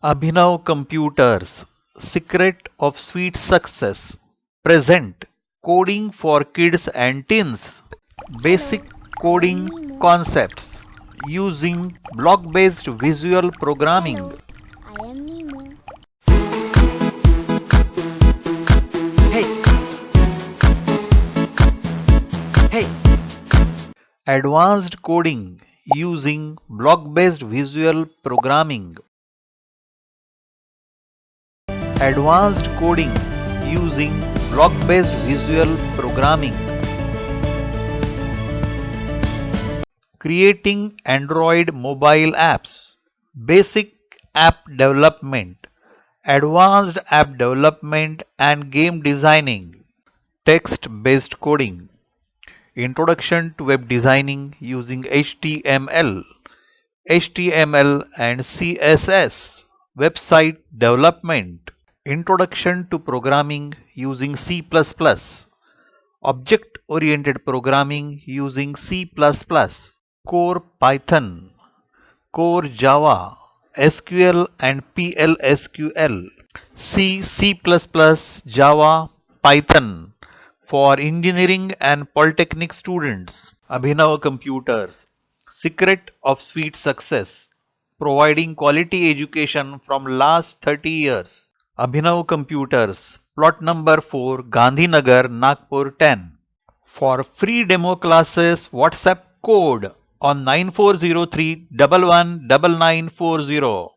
Abhinav Computers, Secret of Sweet Success, present Coding for Kids and Teens, Basic Hello, I am Coding Nemo. Concepts using block-based visual programming. Hello, I am Nemo. Hey, hey, Advanced Coding using block-based visual programming. Advanced Coding using block-based visual programming. Creating Android mobile apps. Basic app development. Advanced app development and game designing. Text-based coding. Introduction to web designing using HTML and CSS. Website development. Introduction to programming using C++. Object-oriented programming using C++. Core Python. Core Java. SQL and PLSQL. C++, Java, Python for engineering and polytechnic students. Abhinav Computers, Secret of Sweet Success, providing quality education from last 30 years. Abhinav Computers, plot number 4, Gandhinagar, Nagpur 10. For free demo classes, WhatsApp code on 9403 119940.